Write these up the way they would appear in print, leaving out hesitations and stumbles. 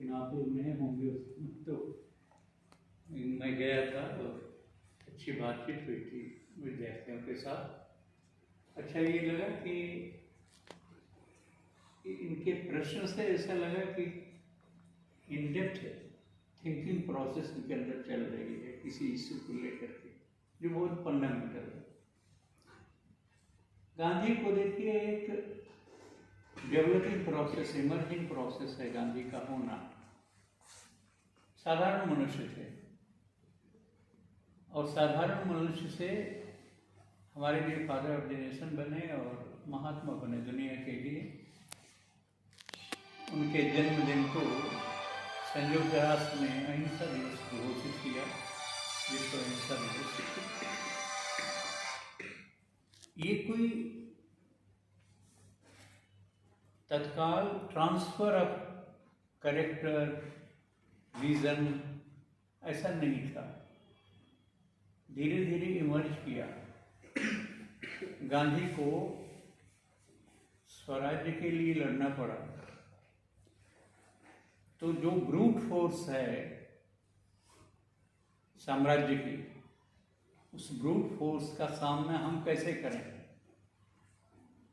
लेकिन आप लोग नए होंगे उसमें, तो मैं गया था तो अच्छी बातचीत हुई थी विद्यार्थियों के साथ। अच्छा ये लगा कि इनके प्रश्न से ऐसा लगा कि इन डेप्थ थिंकिंग प्रोसेस इनके अंदर चल रही है किसी इश्यू को लेकर के, जो बहुत फंडामेंटल है। गांधी को देखिए, एक डेवलपिंग प्रोसेस, इमर्जिंग प्रोसेस है गांधी का होना। साधारण मनुष्य थे और साधारण मनुष्य से हमारे लिए फादर ऑफ द नेशन बने और महात्मा बने दुनिया के लिए। उनके जन्मदिन को संयुक्त राष्ट्र ने अहिंसा दिवस घोषित किया, विश्व अहिंसा दिवस। ये कोई तत्काल ट्रांसफर ऑफ कैरेक्टर, विजन ऐसा नहीं था, धीरे धीरे इमर्ज किया। गांधी को स्वराज्य के लिए लड़ना पड़ा, तो जो ब्रूट फोर्स है साम्राज्य की, उस ब्रूट फोर्स का सामना हम कैसे करें।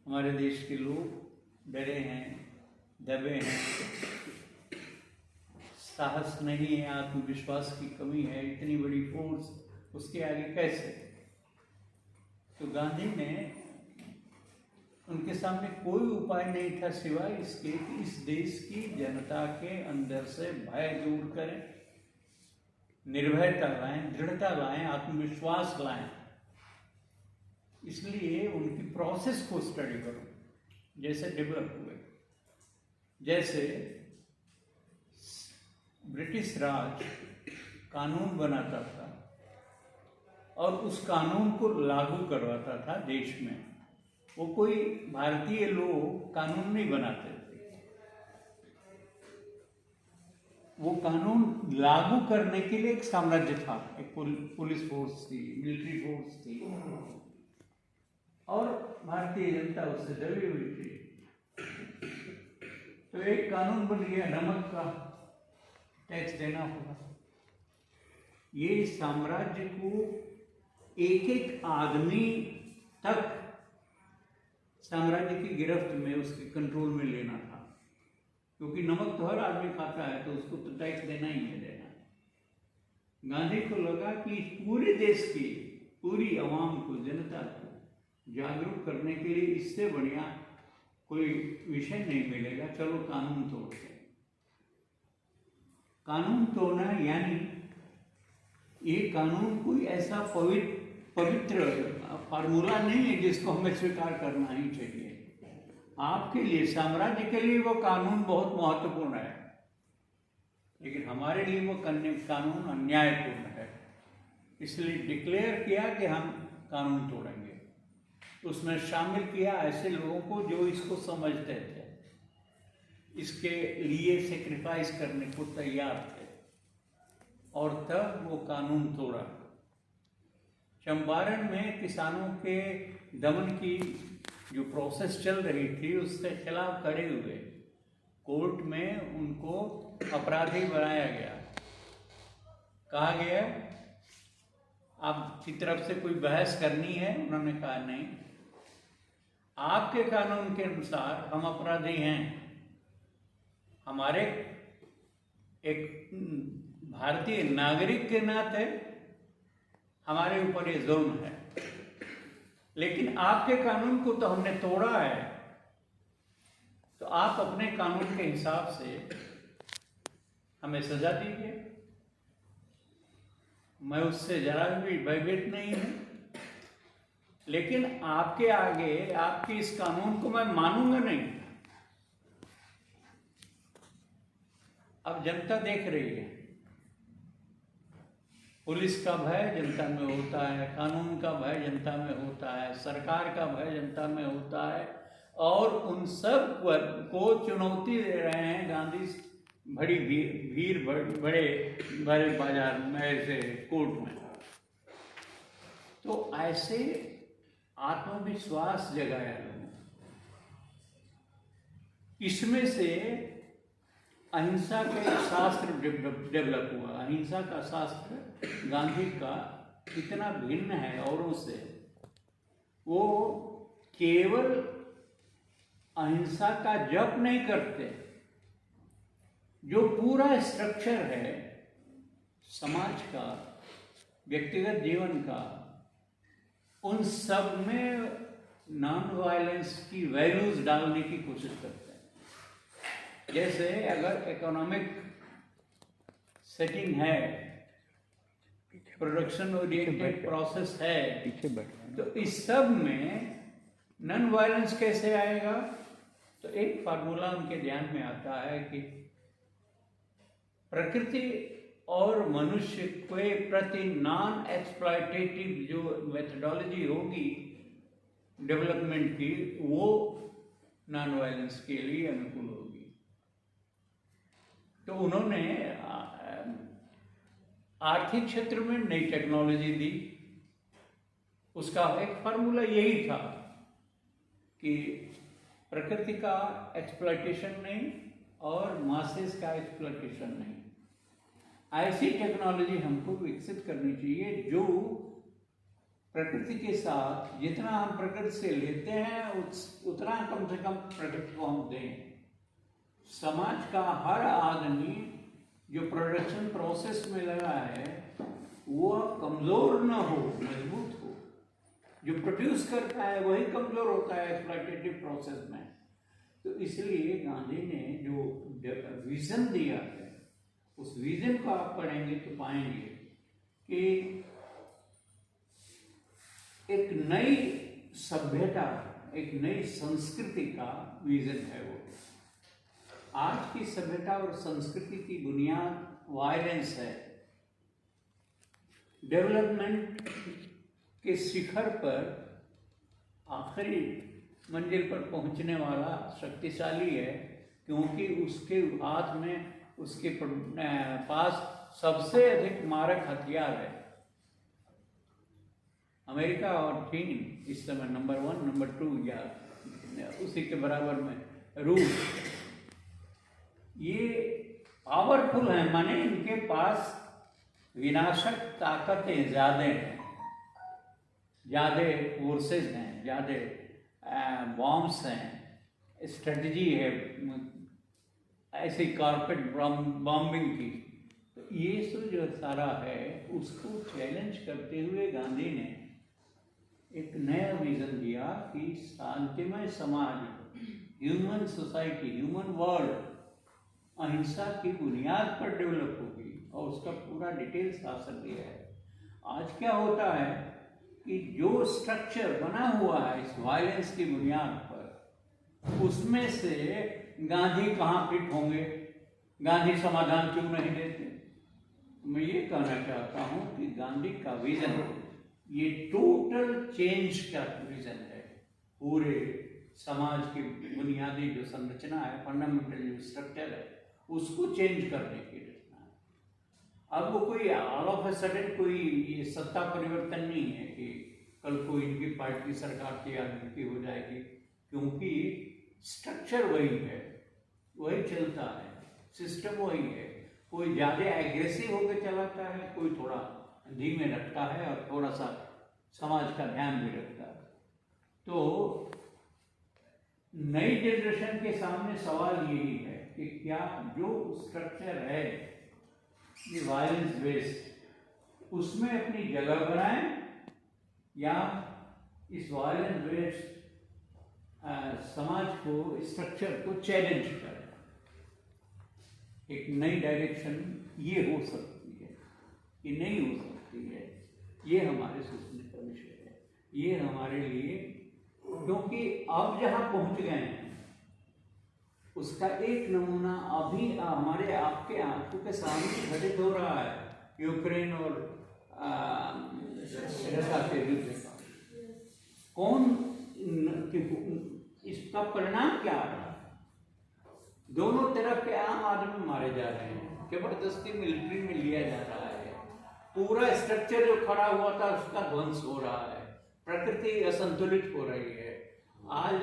हमारे देश के लोग डरे हैं, दबे हैं, साहस नहीं है, आत्मविश्वास की कमी है, इतनी बड़ी फोर्स, उसके आगे कैसे। तो गांधी ने, उनके सामने कोई उपाय नहीं था सिवाय इसके कि इस देश की जनता के अंदर से भय दूर करें, निर्भयता लाएं, दृढ़ता लाएं, आत्मविश्वास लाएं। इसलिए उनकी प्रोसेस को स्टडी करो, जैसे डेवलप हुए। जैसे ब्रिटिश राज कानून बनाता था और उस कानून को लागू करवाता था देश में। वो कोई भारतीय लोग कानून नहीं बनाते थे, वो कानून लागू करने के लिए एक साम्राज्य था, एक पुलिस फोर्स थी, मिलिट्री फोर्स थी, और भारतीय जनता उससे दबी हुई थी। तो एक कानून बन गया, नमक का टैक्स देना होगा। ये साम्राज्य को एक एक आदमी तक साम्राज्य की गिरफ्त में, उसके कंट्रोल में लेना था, क्योंकि नमक तो हर आदमी खाता है, तो उसको तो टैक्स देना ही है देना। गांधी को लगा कि पूरे देश की पूरी आवाम को, जनता को जागरूक करने के लिए इससे बढ़िया कोई विषय नहीं मिलेगा, चलो कानून तोड़ते हैं। कानून तोड़ना यानी ये कानून कोई ऐसा पवित्र फार्मूला नहीं है जिसको हमें स्वीकार करना ही चाहिए। आपके लिए, साम्राज्य के लिए वो कानून बहुत महत्वपूर्ण है, लेकिन हमारे लिए वो कानून अन्यायपूर्ण है। इसलिए डिक्लेयर किया कि हम कानून तोड़ेंगे। उसमें शामिल किया ऐसे लोगों को जो इसको समझते थे, इसके लिए सेक्रीफाइस करने को तैयार थे, और तब वो कानून तोड़ा। चंपारण में किसानों के दमन की जो प्रोसेस चल रही थी, उसके खिलाफ खड़े हुए, कोर्ट में उनको अपराधी बनाया गया। कहा गया आपकी तरफ से कोई बहस करनी है? उन्होंने कहा नहीं, आपके कानून के अनुसार हम अपराधी हैं, हमारे एक भारतीय नागरिक के नाते हमारे ऊपर ये जुल्म है, लेकिन आपके कानून को तो हमने तोड़ा है, तो आप अपने कानून के हिसाब से हमें सजा दीजिए। मैं उससे जरा भी भयभीत नहीं हूं, लेकिन आपके आगे आपके इस कानून को मैं मानूंगा नहीं। अब जनता देख रही है, पुलिस का भय जनता में होता है, कानून का भय जनता में होता है, सरकार का भय जनता में होता है, और उन सब को चुनौती दे रहे हैं गांधी बड़ी भीड़ बड़े बड़े बाजार में, ऐसे कोर्ट में। तो ऐसे आत्मविश्वास जगाया लोगों। इसमें से अहिंसा का एक शास्त्र डेवलप हुआ। अहिंसा का शास्त्र गांधी का इतना भिन्न है औरों से, वो केवल अहिंसा का जप नहीं करते, जो पूरा स्ट्रक्चर है समाज का, व्यक्तिगत जीवन का, उन सब में नॉन वायलेंस की वैल्यूज डालने की कोशिश करते हैं। जैसे अगर इकोनॉमिक सेटिंग है, प्रोडक्शन ओरिएंटेड प्रोसेस है, तो इस सब में नॉन वायलेंस कैसे आएगा? तो एक फार्मूला उनके ध्यान में आता है कि प्रकृति और मनुष्य के प्रति नॉन एक्सप्लॉयटेटिव जो मेथडोलॉजी होगी डेवलपमेंट की, वो नॉन वायलेंस के लिए अनुकूल होगी। तो उन्होंने आर्थिक क्षेत्र में नई टेक्नोलॉजी दी। उसका एक फार्मूला यही था कि प्रकृति का एक्सप्लॉयटेशन नहीं और मासेस का एक्सप्लॉयटेशन नहीं। ऐसी टेक्नोलॉजी हमको विकसित करनी चाहिए जो प्रकृति के साथ, जितना हम प्रकृति से लेते हैं उतना कम से कम प्रकृति को हम दें। समाज का हर आदमी जो प्रोडक्शन प्रोसेस में लगा है वो कमज़ोर न हो, मजबूत हो। जो प्रोड्यूस करता है वही कमज़ोर होता है एक्सप्लॉयटेटिव प्रोसेस में। तो इसलिए गांधी ने जो विज़न दिया है, उस विज़न को आप पढ़ेंगे तो पाएंगे कि एक नई सभ्यता, एक नई संस्कृति का विज़न है वो। आज की सभ्यता और संस्कृति की बुनियाद वायलेंस है। डेवलपमेंट के शिखर पर आखिरी मंजिल पर पहुंचने वाला शक्तिशाली है, क्योंकि उसके हाथ में, उसके पास सबसे अधिक मारक हथियार है। अमेरिका और चीन इस समय नंबर 1, नंबर 2 या उसी के बराबर में रूस, ये पावरफुल हैं, माने इनके पास विनाशक ताकतें ज़्यादा हैं, ज़्यादा फोर्सेस हैं, ज़्यादा बॉम्ब्स हैं, स्ट्रेटजी है ऐसी कारपेट बॉम्बिंग की। तो ये सब जो सारा है उसको चैलेंज करते हुए गांधी ने एक नया विज़न दिया कि शांतिमय समाज, ह्यूमन सोसाइटी, ह्यूमन वर्ल्ड अहिंसा की बुनियाद पर डेवलप होगी, और उसका पूरा डिटेल शास्त्र दिया है। आज क्या होता है कि जो स्ट्रक्चर बना हुआ है इस वायलेंस की बुनियाद पर, उसमें से गांधी कहाँ फिट होंगे? गांधी समाधान क्यों नहीं देते? मैं ये कहना चाहता हूँ कि गांधी का विजन ये टोटल चेंज का विजन है। पूरे समाज की बुनियादी जो संरचना है, फंडामेंटल जो स्ट्रक्चर है, उसको चेंज करने की रचना है। अब वो कोई ऑल ऑफ ए सडन कोई ये सत्ता परिवर्तन नहीं है कि कल को इनकी पार्टी सरकार की आदमी हो जाएगी, क्योंकि स्ट्रक्चर वही है, वही चलता है, सिस्टम वही है। कोई ज़्यादा एग्रेसिव होकर चलाता है, कोई थोड़ा धीमे रखता है और थोड़ा सा समाज का ध्यान भी रखता है। तो नई जनरेशन के सामने सवाल यही है कि क्या जो स्ट्रक्चर है ये वायलेंस बेस्ड, उसमें अपनी जगह बनाएं या इस वायलेंस बेस्ड समाज को, स्ट्रक्चर को चैलेंज करें। एक नई डायरेक्शन ये हो सकती है कि नहीं हो सकती है, ये हमारे सोचने का विषय है। ये हमारे लिए, क्योंकि अब जहाँ पहुँच गए हैं उसका एक नमूना अभी हमारे आपके आंखों के सामने घटित हो रहा है, यूक्रेन और रशिया के युद्ध का। कौन इसका परिणाम क्या आ रहा है? दोनों तरफ के आम आदमी मारे जा रहे हैं, जबरदस्ती मिलिट्री में लिया जा रहा है, पूरा स्ट्रक्चर जो खड़ा हुआ था उसका ध्वंस हो रहा है, प्रकृति असंतुलित हो रही है। आज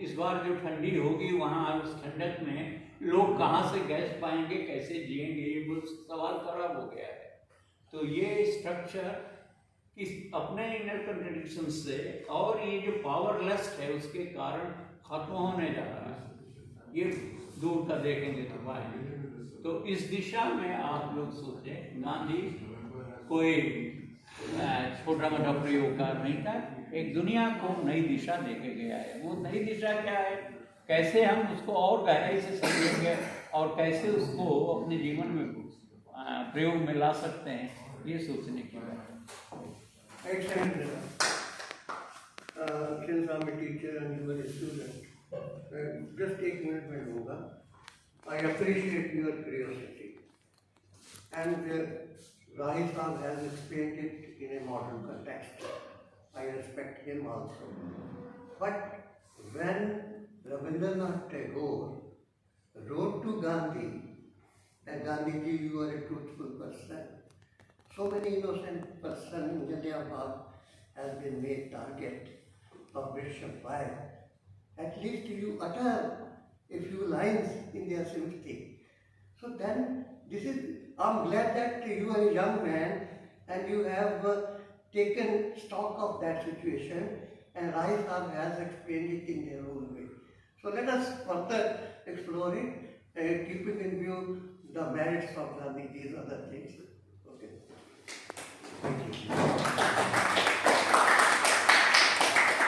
इस बार जो ठंडी होगी वहाँ उस ठंडक में लोग कहाँ से गैस पाएंगे, कैसे जिएंगे, ये वो सवाल खराब हो गया है। तो ये स्ट्रक्चर इस अपने इनर कंट्रडिक्शन से और ये जो पावर लस्ट है उसके कारण खत्म होने जा रहा है। ये दूर का देखेंगे तो पाएंगे। तो इस दिशा में आप लोग सोचें, गांधी कोई छोटा मोटा प्रयोगकार नहीं था, एक दुनिया को नई दिशा देके गया है। वो नई दिशा क्या है, कैसे हम उसको और गहराई से समझेंगे और कैसे उसको अपने जीवन में प्रयोग में ला सकते हैं, ये सोचने की बात है। Excellent. Since I'm a teacher and you are a student, just एक मिनट में लूँगा. I appreciate your curiosity, and Rahi Saab has explained it in a modern context. I respect him also. But when Rabindranath Tagore wrote to Gandhi, and Gandhiji, you are a truthful person. So many innocent person in Jallianwala has been made target of British Empire. At least you utter a few lines in their sympathy. So then, I'm glad that you are a young man and you have taken stock of that situation, and Rai Saab has explained it in their own way. So let us further explore it, keeping in view the merits of Gandhiji's other things.